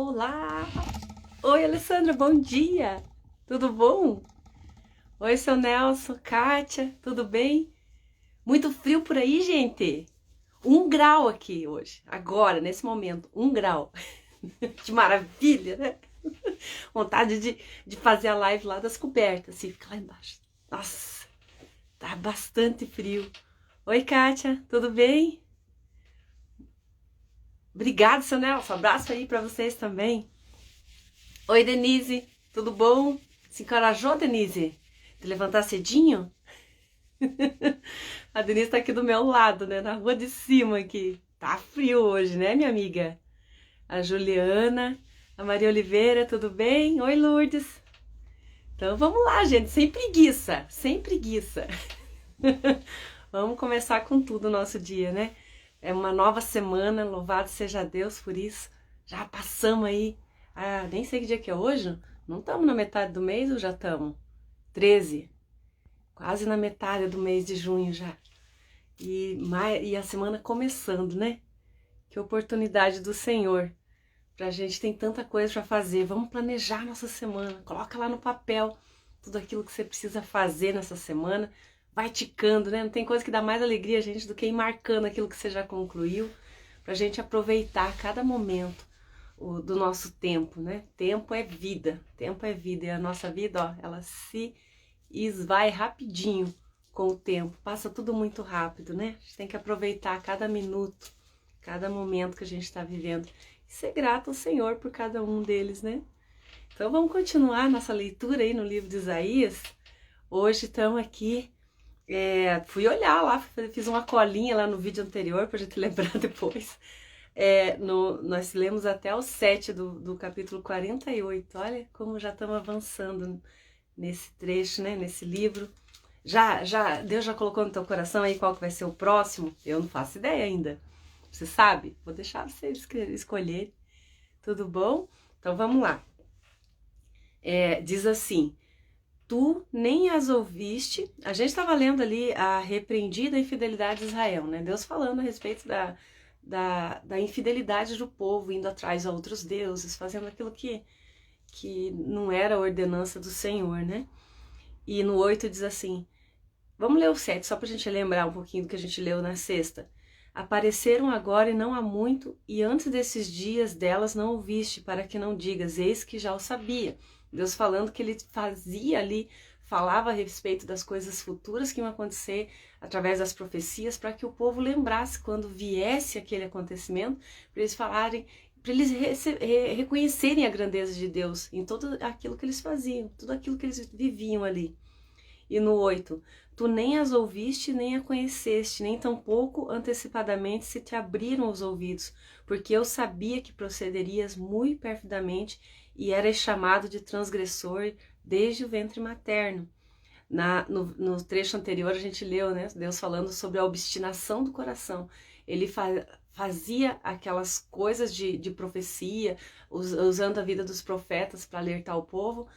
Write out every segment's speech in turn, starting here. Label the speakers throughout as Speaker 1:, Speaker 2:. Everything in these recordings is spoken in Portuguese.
Speaker 1: Olá! Oi, Alessandra, bom dia! Tudo bom? Oi, seu Nelson, Kátia, tudo bem? Muito frio por aí, gente? 1 grau aqui hoje, agora, nesse momento, 1 grau. Que maravilha, né? Vontade de fazer a live lá das cobertas, assim, fica lá embaixo. Nossa, tá bastante frio. Oi, Kátia, tudo bem? Obrigada, seu Nelson, abraço aí pra vocês também. Oi, Denise, tudo bom? Se encorajou, Denise? De levantar cedinho? A Denise tá aqui do meu lado, né? Na rua de cima aqui. Tá frio hoje, né, minha amiga? A Juliana, a Maria Oliveira, tudo bem? Oi, Lourdes. Então vamos lá, gente, sem preguiça, sem preguiça. Vamos começar com tudo o nosso dia, né? É uma nova semana, louvado seja Deus por isso. Já passamos aí, nem sei que dia que é hoje, não estamos na metade do mês ou já estamos? 13, quase na metade do mês de junho já. E a semana começando, né? Que oportunidade do Senhor. Pra gente tem tanta coisa para fazer. Vamos planejar nossa semana. Coloca lá no papel tudo aquilo que você precisa fazer nessa semana. Vai ticando, né? Não tem coisa que dá mais alegria, gente, do que ir marcando aquilo que você já concluiu. Pra gente aproveitar cada momento do nosso tempo, né? Tempo é vida. Tempo é vida. E a nossa vida, ó, ela se esvai rapidinho com o tempo. Passa tudo muito rápido, né? A gente tem que aproveitar cada minuto, cada momento que a gente está vivendo. E ser grato ao Senhor por cada um deles, né? Então vamos continuar nossa leitura aí no livro de Isaías. Hoje estamos aqui, fui olhar lá, fiz uma colinha lá no vídeo anterior para a gente lembrar depois. Nós lemos até o 7 do capítulo 48. Olha como já estamos avançando nesse trecho, né? Nesse livro. Deus já colocou no teu coração aí qual que vai ser o próximo? Eu não faço ideia ainda. Você sabe? Vou deixar você escolher. Tudo bom? Então vamos lá. Diz assim: tu nem as ouviste. A gente estava lendo ali a repreendida infidelidade de Israel, né? Deus falando a respeito da infidelidade do povo, indo atrás a outros deuses, fazendo aquilo que não era a ordenança do Senhor, né? E no 8 diz assim, vamos ler o 7, só pra gente lembrar um pouquinho do que a gente leu na sexta. Apareceram agora e não há muito, e antes desses dias delas não ouviste, para que não digas, eis que já o sabia. Deus falando que ele fazia ali, falava a respeito das coisas futuras que iam acontecer através das profecias, para que o povo lembrasse quando viesse aquele acontecimento, para eles falarem, para eles reconhecerem a grandeza de Deus em tudo aquilo que eles faziam, tudo aquilo que eles viviam ali. E no 8, tu nem as ouviste, nem a conheceste, nem tampouco antecipadamente se te abriram os ouvidos, porque eu sabia que procederias muito perfidamente e eras chamado de transgressor desde o ventre materno. No trecho anterior a gente leu, né, Deus falando sobre a obstinação do coração. Ele fazia aquelas coisas de profecia, usando a vida dos profetas para alertar o povo,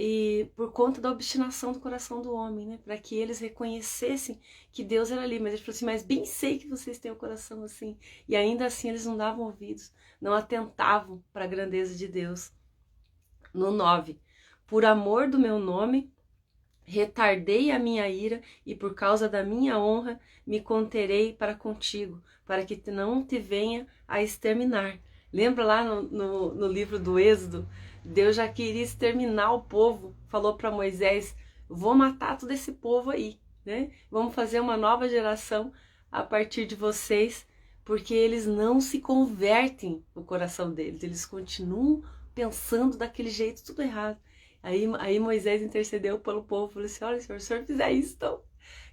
Speaker 1: e por conta da obstinação do coração do homem, né? Para que eles reconhecessem que Deus era ali. Mas ele falou assim, mas bem sei que vocês têm o coração assim. E ainda assim eles não davam ouvidos, não atentavam para a grandeza de Deus. No 9, por amor do meu nome, retardei a minha ira e por causa da minha honra me conterei para contigo, para que não te venha a exterminar. Lembra lá no livro do Êxodo? Deus já queria exterminar o povo, falou para Moisés, vou matar todo esse povo aí, né? Vamos fazer uma nova geração a partir de vocês, porque eles não se convertem no coração deles, eles continuam pensando daquele jeito tudo errado. Aí Moisés intercedeu pelo povo, falou assim, olha, se o senhor fizer isso, então, o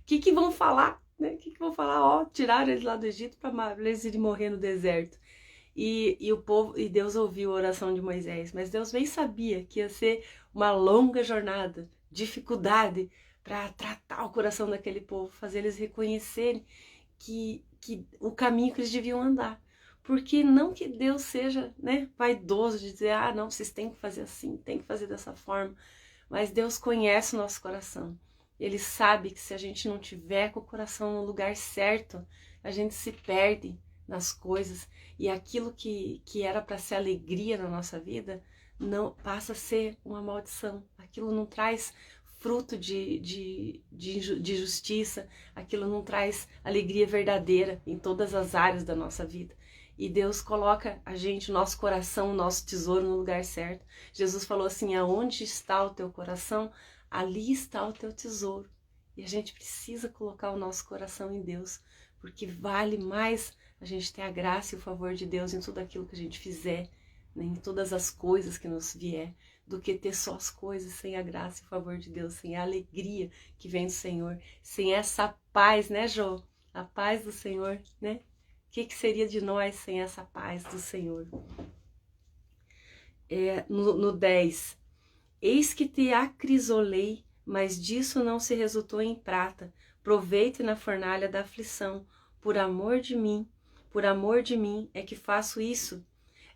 Speaker 1: que vão falar? Né? O que vão falar? Ó, tiraram eles lá do Egito para eles irem morrer no deserto. E o povo, e Deus ouviu a oração de Moisés, mas Deus bem sabia que ia ser uma longa jornada, dificuldade para tratar o coração daquele povo, fazer eles reconhecerem que o caminho que eles deviam andar. Porque não que Deus seja, né, vaidoso de dizer, não, vocês têm que fazer assim, têm que fazer dessa forma, mas Deus conhece o nosso coração. Ele sabe que se a gente não tiver com o coração no lugar certo, a gente se perde, nas coisas, e aquilo que era para ser alegria na nossa vida, não passa a ser uma maldição. Aquilo não traz fruto de justiça, aquilo não traz alegria verdadeira em todas as áreas da nossa vida. E Deus coloca a gente, o nosso coração, o nosso tesouro no lugar certo. Jesus falou assim, aonde está o teu coração, ali está o teu tesouro. E a gente precisa colocar o nosso coração em Deus, porque vale mais a gente ter a graça e o favor de Deus em tudo aquilo que a gente fizer, né, em todas as coisas que nos vier, do que ter só as coisas sem a graça e o favor de Deus, sem a alegria que vem do Senhor, sem essa paz, né, Jô? A paz do Senhor, né? O que seria de nós sem essa paz do Senhor? No 10, eis que te acrisolei, mas disso não se resultou em prata, proveito na fornalha da aflição, por amor de mim é que faço isso.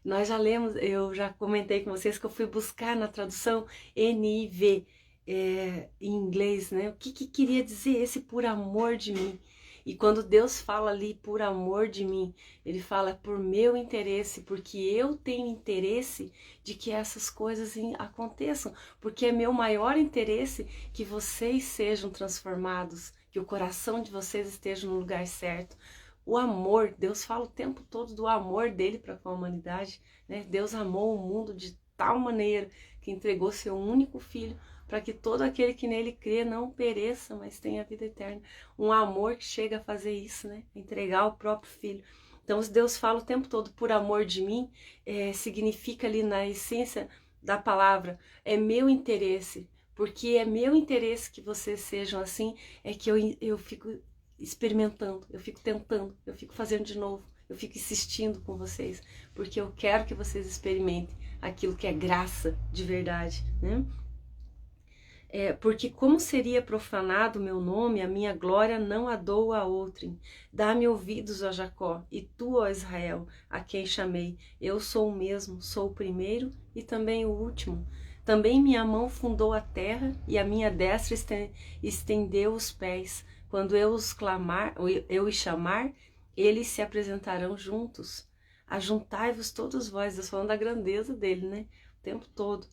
Speaker 1: Nós já lemos, eu já comentei com vocês que eu fui buscar na tradução NIV, em inglês, né? O que queria dizer esse por amor de mim? E quando Deus fala ali por amor de mim, Ele fala por meu interesse, porque eu tenho interesse de que essas coisas aconteçam, porque é meu maior interesse que vocês sejam transformados, que o coração de vocês esteja no lugar certo. O amor, Deus fala o tempo todo do amor dele para com a humanidade, né? Deus amou o mundo de tal maneira que entregou seu único filho para que todo aquele que nele crê não pereça, mas tenha vida eterna. Um amor que chega a fazer isso, né? Entregar o próprio filho. Então, Deus fala o tempo todo por amor de mim, significa ali na essência da palavra, é meu interesse, porque é meu interesse que vocês sejam assim, é que eu fico experimentando, eu fico tentando, eu fico fazendo de novo, eu fico insistindo com vocês, porque eu quero que vocês experimentem aquilo que é graça de verdade, né? Porque como seria profanado o meu nome, a minha glória não a dou a outrem. Dá-me ouvidos, ó Jacó, e tu, ó Israel, a quem chamei. Eu sou o mesmo, sou o primeiro e também o último. Também minha mão fundou a terra e a minha destra estendeu os pés. Quando eu os chamar, eles se apresentarão juntos. Ajuntai-vos todos vós, Deus falando da grandeza dele, né? O tempo todo.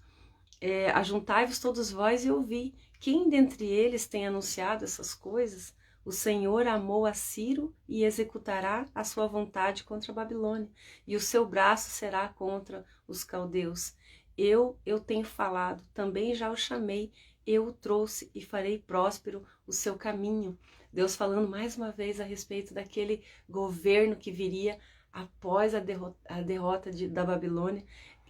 Speaker 1: Ajuntai-vos todos vós e ouvi. Quem dentre eles tem anunciado essas coisas? O Senhor amou a Ciro e executará a sua vontade contra a Babilônia, e o seu braço será contra os caldeus. Eu tenho falado, também já o chamei, eu o trouxe e farei próspero o seu caminho. Deus falando mais uma vez a respeito daquele governo que viria após a derrota da Babilônia,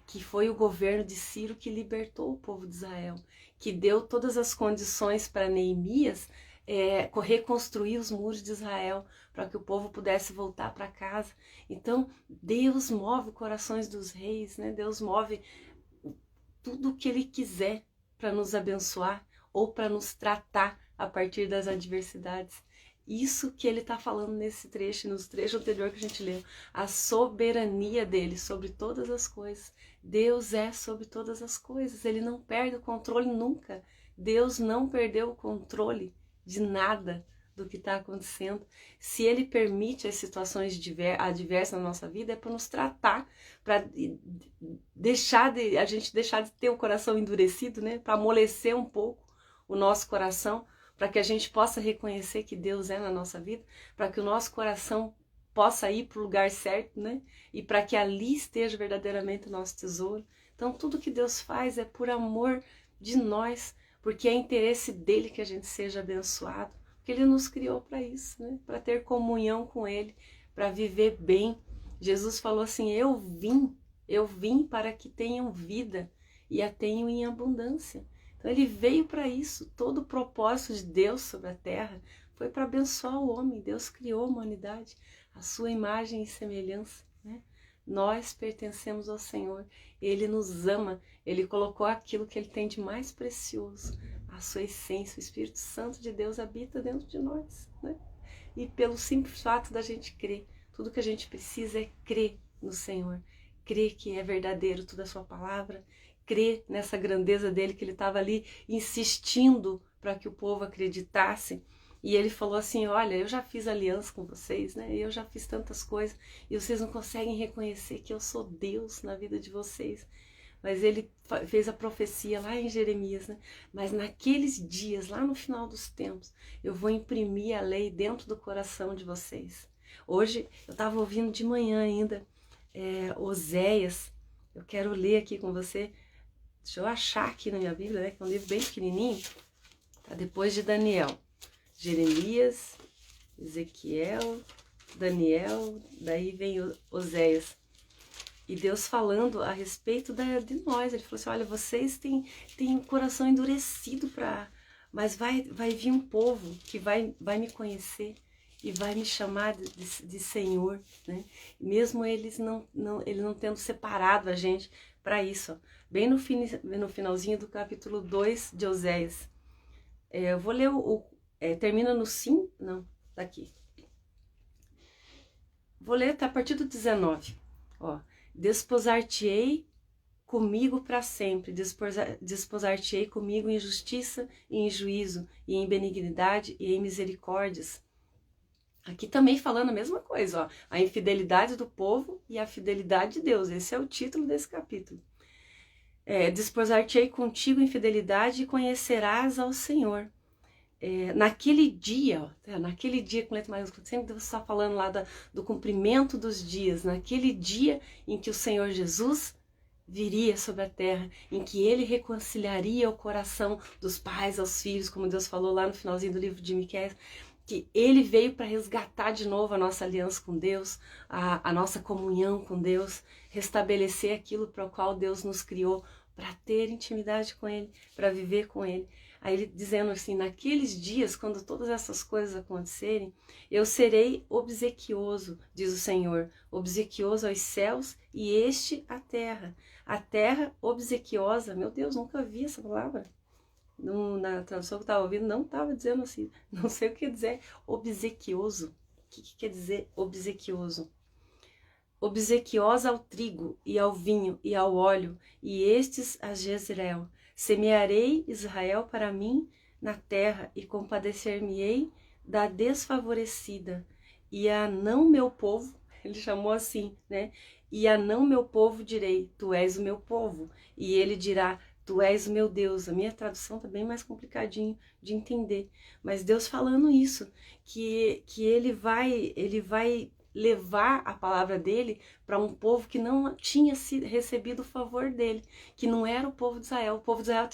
Speaker 1: que foi o governo de Ciro que libertou o povo de Israel, que deu todas as condições para Neemias reconstruir os muros de Israel, para que o povo pudesse voltar para casa. Então, Deus move corações dos reis, né? Deus move tudo o que Ele quiser para nos abençoar ou para nos tratar a partir das adversidades. Isso que ele está falando nesse trecho, nos trechos anterior que a gente leu, a soberania dele sobre todas as coisas. Deus é sobre todas as coisas, ele não perde o controle nunca. Deus não perdeu o controle de nada do que está acontecendo. Se ele permite as situações adversas na nossa vida, é para nos tratar, para a gente deixar de ter o coração endurecido, né? Para amolecer um pouco o nosso coração, para que a gente possa reconhecer que Deus é na nossa vida, para que o nosso coração possa ir para o lugar certo, né? E para que ali esteja verdadeiramente o nosso tesouro. Então, tudo que Deus faz é por amor de nós, porque é interesse dele que a gente seja abençoado, porque ele nos criou para isso, né? Para ter comunhão com ele, para viver bem. Jesus falou assim, eu vim para que tenham vida e a tenham em abundância. Então ele veio para isso, todo o propósito de Deus sobre a terra foi para abençoar o homem. Deus criou a humanidade, a sua imagem e semelhança, né? Nós pertencemos ao Senhor, Ele nos ama, Ele colocou aquilo que Ele tem de mais precioso, a sua essência, o Espírito Santo de Deus habita dentro de nós, né? E pelo simples fato da gente crer, tudo que a gente precisa é crer no Senhor, crer que é verdadeiro toda a sua palavra, crer nessa grandeza dele, que ele estava ali insistindo para que o povo acreditasse. E ele falou assim, olha, eu já fiz aliança com vocês, né? Eu já fiz tantas coisas e vocês não conseguem reconhecer que eu sou Deus na vida de vocês. Mas ele fez a profecia lá em Jeremias, né? Mas naqueles dias, lá no final dos tempos, eu vou imprimir a lei dentro do coração de vocês. Hoje, eu estava ouvindo de manhã ainda, Oséias. Eu quero ler aqui com você. Deixa eu achar aqui na minha Bíblia, né? Que é um livro bem pequenininho. Tá depois de Daniel. Jeremias, Ezequiel, Daniel, daí vem Oséias. E Deus falando a respeito de nós. Ele falou assim, olha, vocês têm o coração endurecido mas vai vir um povo que vai me conhecer e vai me chamar de Senhor, né? Mesmo eles não tendo separado a gente para isso. Ó. Bem no finalzinho do capítulo 2 de Oséias. Eu vou ler termina no sim, não, tá aqui. Vou ler a partir do 19, ó. Desposar-te-ei comigo para sempre, desposar-te-ei comigo em justiça e em juízo, e em benignidade e em misericórdias. Aqui também falando a mesma coisa, ó, a infidelidade do povo e a fidelidade de Deus, esse é o título desse capítulo. Desposar-te-ei contigo em fidelidade e conhecerás ao Senhor. Naquele dia, com letra maiúscula, sempre Deus está falando lá do cumprimento dos dias, naquele dia em que o Senhor Jesus viria sobre a terra, em que ele reconciliaria o coração dos pais aos filhos, como Deus falou lá no finalzinho do livro de Miqueias, que ele veio para resgatar de novo a nossa aliança com Deus, a nossa comunhão com Deus, restabelecer aquilo para o qual Deus nos criou, para ter intimidade com ele, para viver com ele. Aí ele dizendo assim, naqueles dias, quando todas essas coisas acontecerem, eu serei obsequioso, diz o Senhor, obsequioso aos céus e este à terra. A terra obsequiosa, meu Deus, nunca vi essa palavra. Na tradução que eu estava ouvindo, não estava dizendo assim, não sei o que quer dizer obsequioso. O que quer dizer obsequioso? Obsequiosa ao trigo e ao vinho e ao óleo, e estes a Jezreel. Semearei Israel para mim na terra e compadecer-me-ei da desfavorecida. E a não meu povo, ele chamou assim, né? E a não meu povo direi, tu és o meu povo. E ele dirá, tu és o meu Deus. A minha tradução está bem mais complicadinho de entender. Mas Deus falando isso, que ele vai levar a palavra dele para um povo que não tinha recebido o favor dele, que não era o povo de Israel. O povo de Israel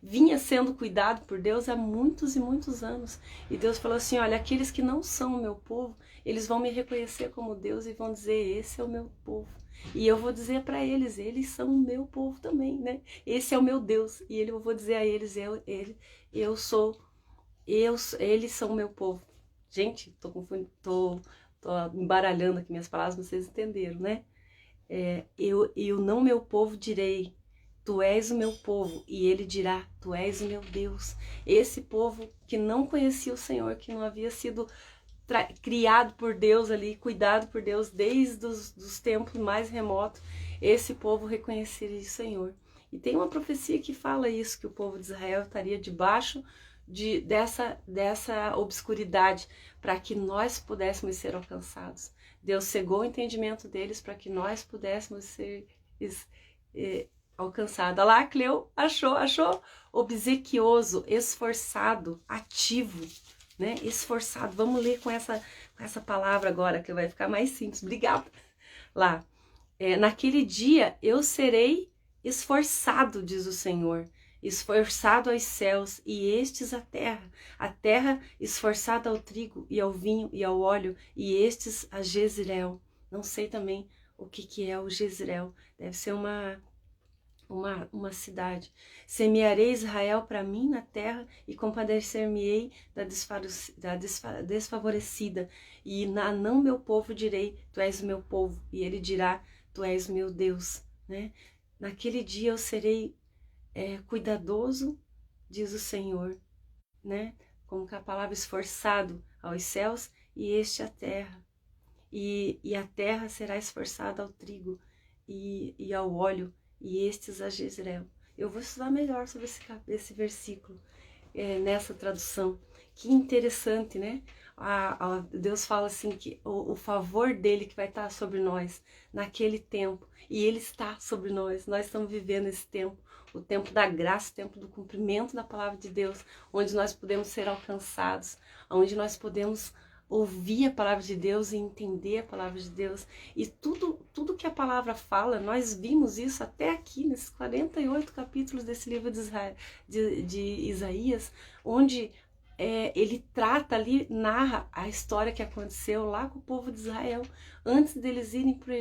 Speaker 1: vinha sendo cuidado por Deus há muitos e muitos anos. E Deus falou assim, olha, aqueles que não são o meu povo, eles vão me reconhecer como Deus e vão dizer, esse é o meu povo. E eu vou dizer para eles são o meu povo também, né? Esse é o meu Deus. E eu vou dizer a eles, eles são o meu povo. Gente, tô embaralhando aqui minhas palavras, vocês entenderam, né? Eu não meu povo direi, tu és o meu povo, e ele dirá, tu és o meu Deus. Esse povo que não conhecia o Senhor, que não havia sido criado por Deus ali, cuidado por Deus desde os tempos mais remotos, esse povo reconheceria o Senhor. E tem uma profecia que fala isso, que o povo de Israel estaria debaixo dessa obscuridade, para que nós pudéssemos ser alcançados. Deus cegou o entendimento deles para que nós pudéssemos ser alcançados. Olha lá, Cleo, achou? Obsequioso, esforçado, ativo, né? Esforçado. Vamos ler com essa palavra agora, que vai ficar mais simples. Obrigada. Lá. Naquele dia eu serei esforçado, diz o Senhor, esforçado aos céus e estes à terra esforçada ao trigo e ao vinho e ao óleo, e estes a Jezreel. Não sei também o que é o Jezreel, deve ser uma cidade. Semearei Israel para mim na terra e compadecer-me-ei da desfavorecida, e a não meu povo direi, tu és o meu povo, e ele dirá, tu és o meu Deus, né? Naquele dia eu serei cuidadoso, diz o Senhor, né? Como que a palavra esforçado aos céus e este à terra. E a terra será esforçada ao trigo e ao óleo, e estes a Jezreel. Eu vou estudar melhor sobre esse versículo. nessa tradução. Que interessante, né? Deus fala assim que o favor dele que vai estar sobre nós naquele tempo, e ele está sobre nós. Nós estamos vivendo esse tempo, o tempo da graça, o tempo do cumprimento da palavra de Deus, onde nós podemos ser alcançados, onde nós podemos ouvir a palavra de Deus e entender a palavra de Deus. E tudo que a palavra fala, nós vimos isso até aqui, nesses 48 capítulos desse livro de Isaías, onde ele trata ali, narra a história que aconteceu lá com o povo de Israel, antes deles irem para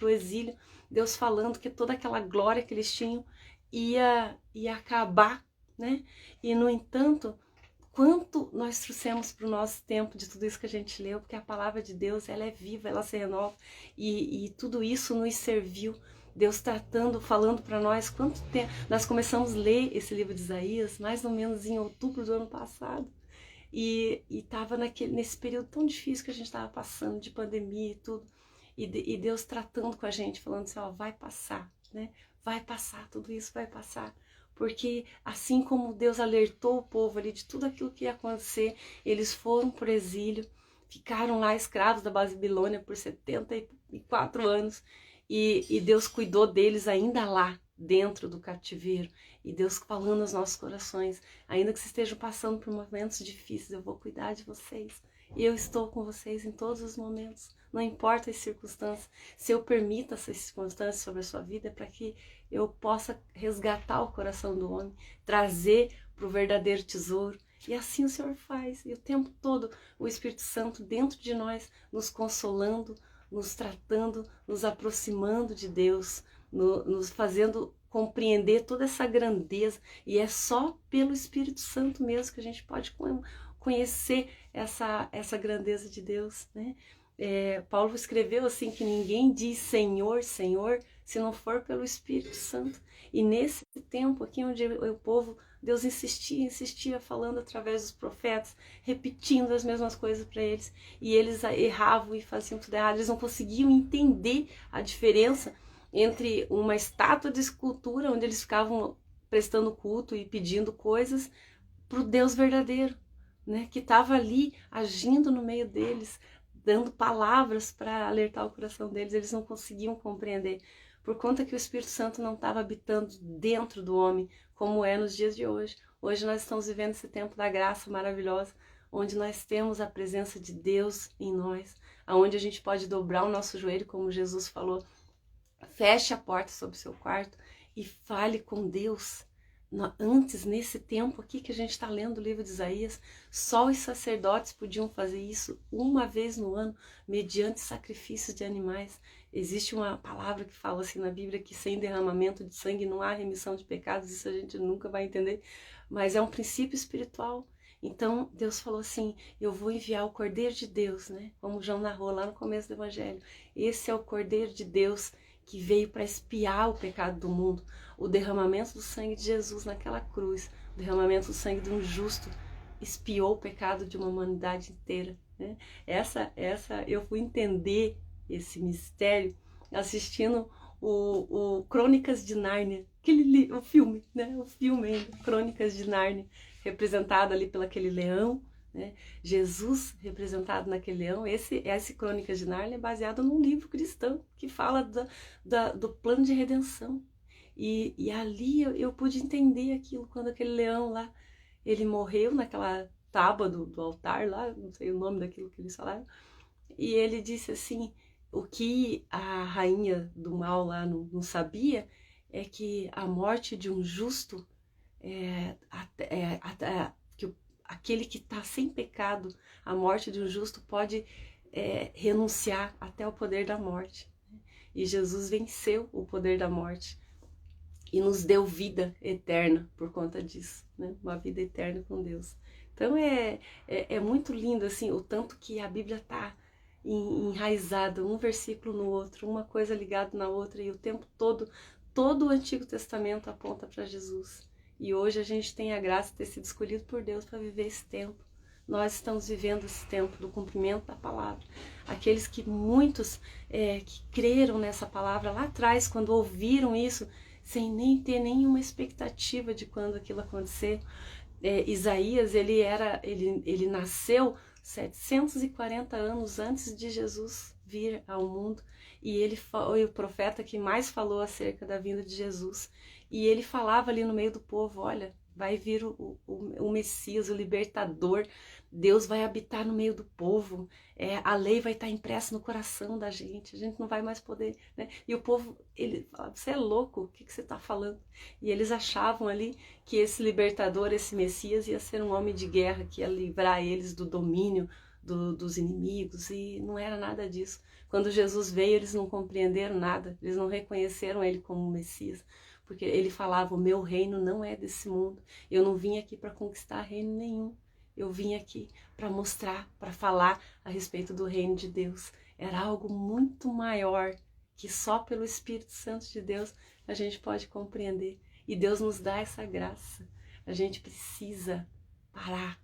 Speaker 1: o exílio, Deus falando que toda aquela glória que eles tinham ia acabar, né? E, no entanto, quanto nós trouxemos para o nosso tempo de tudo isso que a gente leu, porque a palavra de Deus, ela é viva, ela se renova, e tudo isso nos serviu. Deus tratando, falando para nós quanto tempo. Nós começamos a ler esse livro de Isaías mais ou menos em outubro do ano passado, e estava nesse período tão difícil que a gente estava passando, de pandemia e tudo, e Deus tratando com a gente, falando assim, ó, vai passar, né? Vai passar, tudo isso vai passar. Porque assim como Deus alertou o povo ali de tudo aquilo que ia acontecer, eles foram para o exílio, ficaram lá escravos da Babilônia por 74 anos, e Deus cuidou deles ainda lá, dentro do cativeiro, e Deus falando aos nossos corações, ainda que vocês estejam passando por momentos difíceis, eu vou cuidar de vocês, e eu estou com vocês em todos os momentos, não importa as circunstâncias. Se eu permito essas circunstâncias sobre a sua vida, é para que eu possa resgatar o coração do homem, trazer para o verdadeiro tesouro. E assim o Senhor faz, e o tempo todo o Espírito Santo dentro de nós, nos consolando, nos tratando, nos aproximando de Deus, nos fazendo compreender toda essa grandeza. E é só pelo Espírito Santo mesmo que a gente pode conhecer essa grandeza de Deus, né? Paulo escreveu assim que ninguém diz Senhor, Senhor, se não for pelo Espírito Santo. E nesse tempo aqui onde o povo, Deus insistia falando através dos profetas, repetindo as mesmas coisas para eles, e eles erravam e faziam tudo errado. Eles não conseguiam entender a diferença entre uma estátua de escultura, onde eles ficavam prestando culto e pedindo coisas, para o Deus verdadeiro, né, que estava ali agindo no meio deles, dando palavras para alertar o coração deles. Eles não conseguiam compreender, por conta que o Espírito Santo não estava habitando dentro do homem, como é nos dias de hoje. Hoje nós estamos vivendo esse tempo da graça maravilhosa, onde nós temos a presença de Deus em nós, onde a gente pode dobrar o nosso joelho, como Jesus falou, feche a porta sobre o seu quarto e fale com Deus. Antes, nesse tempo aqui que a gente está lendo o livro de Isaías, só os sacerdotes podiam fazer isso uma vez no ano, mediante sacrifícios de animais. Existe uma palavra que fala assim na Bíblia, que sem derramamento de sangue não há remissão de pecados. Isso a gente nunca vai entender, mas é um princípio espiritual. Então Deus falou assim, eu vou enviar o Cordeiro de Deus, né? Como João narrou lá no começo do Evangelho. Esse é o Cordeiro de Deus que veio para expiar o pecado do mundo. O derramamento do sangue de Jesus naquela cruz, o derramamento do sangue de um justo, expiou o pecado de uma humanidade inteira, né? Eu fui entender esse mistério assistindo o Crônicas de Nárnia, o filme, né? O filme ainda, Crônicas de Nárnia, representado ali pelo aquele leão, né? Jesus representado naquele leão. Esse Crônicas de Nárnia é baseado num livro cristão que fala do plano de redenção. E ali eu pude entender aquilo, quando aquele leão lá, ele morreu naquela tábua do altar lá, não sei o nome daquilo que eles falaram, e ele disse assim, o que a rainha do mal lá não sabia é que a morte de um justo, que aquele que está sem pecado, a morte de um justo pode renunciar até o poder da morte. E Jesus venceu o poder da morte e nos deu vida eterna por conta disso, né? Uma vida eterna com Deus. Então é muito lindo assim, o tanto que a Bíblia está enraizada, um versículo no outro, uma coisa ligada na outra, e o tempo todo o Antigo Testamento aponta para Jesus. E hoje a gente tem a graça de ter sido escolhido por Deus para viver esse tempo. Nós estamos vivendo esse tempo do cumprimento da palavra. Aqueles que muitos que creram nessa palavra lá atrás, quando ouviram isso, sem nem ter nenhuma expectativa de quando aquilo acontecer, Isaías, ele nasceu 740 anos antes de Jesus vir ao mundo, e ele foi o profeta que mais falou acerca da vinda de Jesus, e ele falava ali no meio do povo, olha, vai vir o Messias, o libertador, Deus vai habitar no meio do povo, a lei vai estar impressa no coração da gente, a gente não vai mais poder, né? E o povo, ele fala, você é louco, o que você está falando? E eles achavam ali que esse libertador, esse Messias, ia ser um homem de guerra, que ia livrar eles do domínio dos inimigos, e não era nada disso. Quando Jesus veio, eles não compreenderam nada, eles não reconheceram ele como Messias, porque ele falava, o meu reino não é desse mundo, eu não vim aqui para conquistar reino nenhum, eu vim aqui para mostrar, para falar a respeito do reino de Deus. Era algo muito maior, que só pelo Espírito Santo de Deus a gente pode compreender, e Deus nos dá essa graça. A gente precisa parar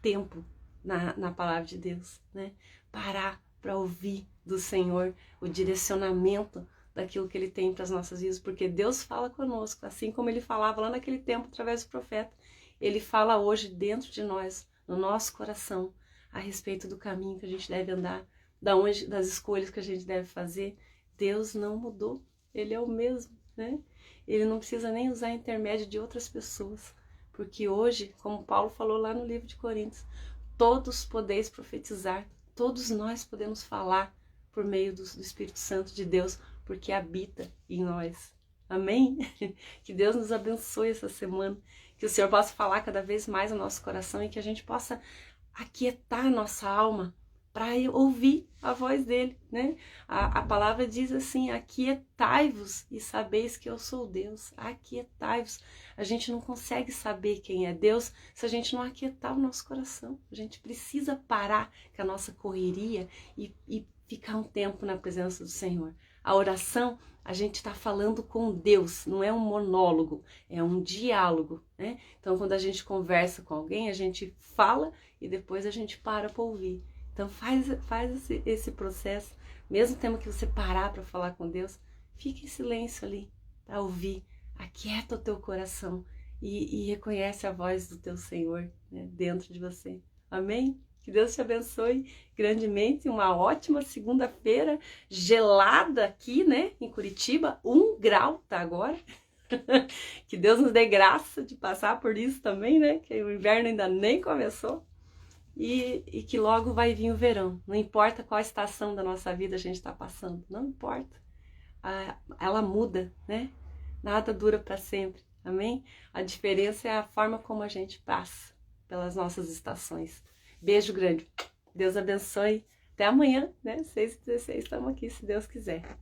Speaker 1: tempo na palavra de Deus, né? Parar para ouvir do Senhor o direcionamento daquilo que Ele tem para as nossas vidas, porque Deus fala conosco, assim como Ele falava lá naquele tempo através do profeta, Ele fala hoje dentro de nós, no nosso coração, a respeito do caminho que a gente deve andar, das escolhas que a gente deve fazer. Deus não mudou, Ele é o mesmo, né? Ele não precisa nem usar intermédio de outras pessoas, porque hoje, como Paulo falou lá no livro de Coríntios, todos podeis profetizar, todos nós podemos falar por meio do Espírito Santo de Deus, porque habita em nós. Amém? Que Deus nos abençoe essa semana, que o Senhor possa falar cada vez mais ao nosso coração e que a gente possa aquietar a nossa alma para ouvir a voz dele, né? A palavra diz assim, aquietai-vos e sabeis que eu sou Deus. Aquietai-vos. A gente não consegue saber quem é Deus se a gente não aquietar o nosso coração. A gente precisa parar com a nossa correria e ficar um tempo na presença do Senhor. A oração, a gente está falando com Deus, não é um monólogo, é um diálogo, né? Então, quando a gente conversa com alguém, a gente fala e depois a gente para ouvir. Então, faz esse processo, mesmo tempo que você parar para falar com Deus, fique em silêncio ali para ouvir, aquieta o teu coração e reconhece a voz do teu Senhor, né, dentro de você. Amém? Que Deus te abençoe grandemente. Uma ótima segunda-feira, gelada aqui, né, em Curitiba, 1 grau tá agora. Que Deus nos dê graça de passar por isso também, né, que o inverno ainda nem começou. E que logo vai vir o verão. Não importa qual estação da nossa vida a gente está passando, não importa. Ela muda, né? Nada dura para sempre, amém? A diferença é a forma como a gente passa pelas nossas estações. Beijo grande. Deus abençoe. Até amanhã, né? 6h16, estamos aqui, se Deus quiser.